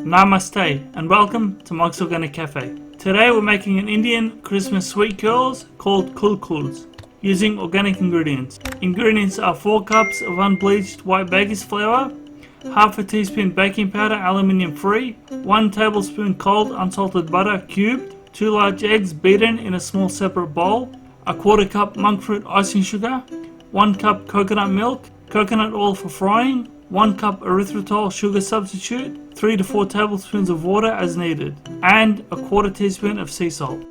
Namaste and welcome to Mike's Organic Cafe. Today we're making an Indian Christmas sweet curls called kulkuls using organic ingredients. Ingredients are 4 cups of unbleached white baker's flour, half a teaspoon baking powder aluminium free, 1 tablespoon cold unsalted butter cubed, 2 large eggs beaten in a small separate bowl, a 1/4 cup monk fruit icing sugar, 1 cup coconut milk, coconut oil for frying, 1 cup erythritol sugar substitute, 3 to 4 tablespoons of water as needed, and a 1/4 teaspoon of sea salt.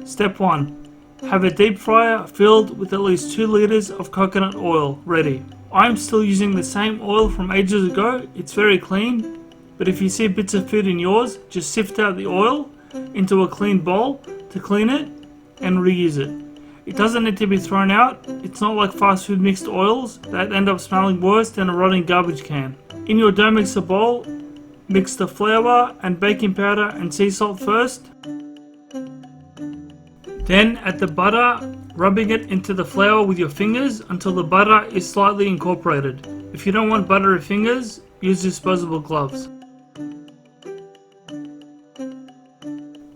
Step 1. Have a deep fryer filled with at least 2 liters of coconut oil ready. I'm still using the same oil from ages ago. It's very clean, but if you see bits of food in yours, just sift out the oil into a clean bowl to clean it and reuse it. It doesn't need to be thrown out. It's not like fast food mixed oils that end up smelling worse than a rotting garbage can. In your dough mixer bowl, mix the flour and baking powder and sea salt first. Then add the butter, rubbing it into the flour with your fingers until the butter is slightly incorporated. If you don't want buttery fingers, use disposable gloves.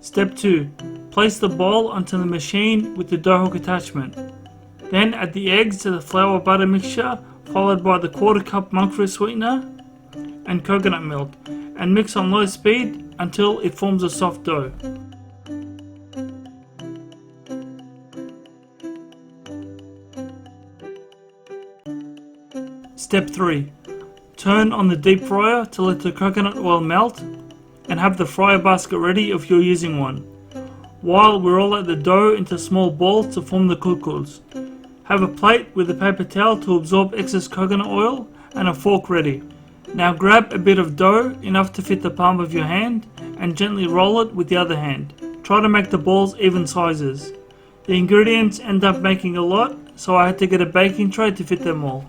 Step 2. Place the bowl onto the machine with the dough hook attachment. Then add the eggs to the flour butter mixture, followed by the 1/4 cup monk fruit sweetener and coconut milk, and mix on low speed until it forms a soft dough. Step 3. Turn on the deep fryer to let the coconut oil melt and have the fryer basket ready if you're using one, while we roll out the dough into small balls to form the kulkuls. Have a plate with a paper towel to absorb excess coconut oil and a fork ready. Now grab a bit of dough, enough to fit the palm of your hand, and gently roll it with the other hand. Try to make the balls even sizes. The ingredients end up making a lot, so I had to get a baking tray to fit them all.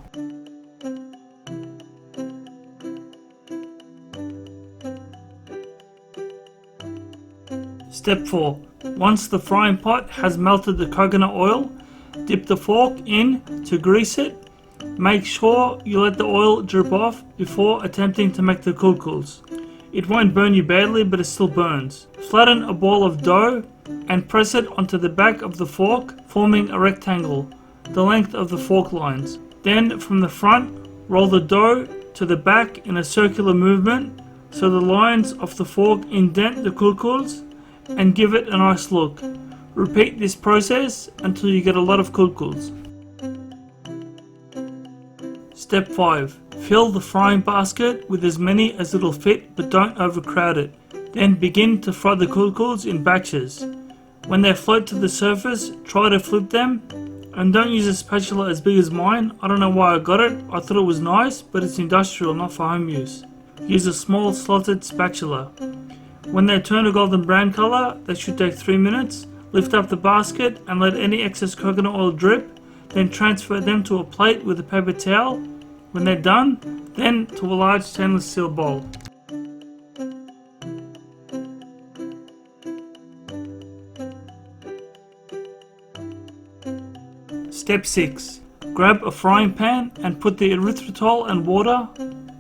Step 4. Once the frying pot has melted the coconut oil, dip the fork in to grease it. Make sure you let the oil drip off before attempting to make the kulkuls. It won't burn you badly, but it still burns. Flatten a ball of dough and press it onto the back of the fork, forming a rectangle, the length of the fork lines. Then from the front, roll the dough to the back in a circular movement so the lines of the fork indent the kulkuls and give it a nice look. Repeat this process until you get a lot of kulkuls. Step 5. Fill the frying basket with as many as it'll fit, but don't overcrowd it. Then begin to fry the kulkuls in batches. When they float to the surface, try to flip them, and don't use a spatula as big as mine. I don't know why I got it. I thought it was nice, but it's industrial, not for home use. Use a small slotted spatula. When they turn a golden brown color, that should take 3 minutes. Lift up the basket and let any excess coconut oil drip, then transfer them to a plate with a paper towel. When they're done, then to a large stainless steel bowl. Step 6. Grab a frying pan and put the erythritol and water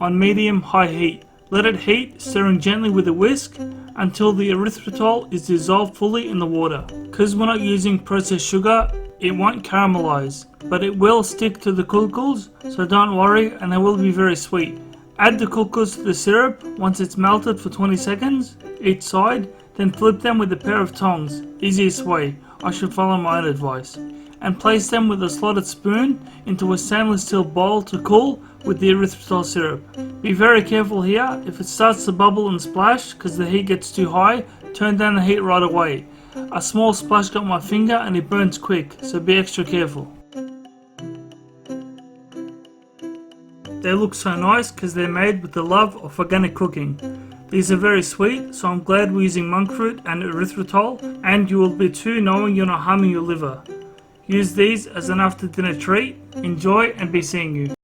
on medium-high heat. Let it heat, stirring gently with a whisk until the erythritol is dissolved fully in the water. Because we're not using processed sugar, it won't caramelize, but it will stick to the kulkuls, so don't worry, and they will be very sweet. Add the kulkuls to the syrup once it's melted for 20 seconds each side, then flip them with a pair of tongs, easiest way. I should follow my own advice. And place them with a slotted spoon into a stainless steel bowl to cool with the erythritol syrup. Be very careful here. If it starts to bubble and splash because the heat gets too high, turn down the heat right away. A small splash got my finger and it burns quick, so be extra careful. They look so nice because they're made with the love of organic cooking. These are very sweet, so I'm glad we're using monk fruit and erythritol, and you will be too knowing you're not harming your liver. Use these as an after dinner treat. Enjoy and be seeing you.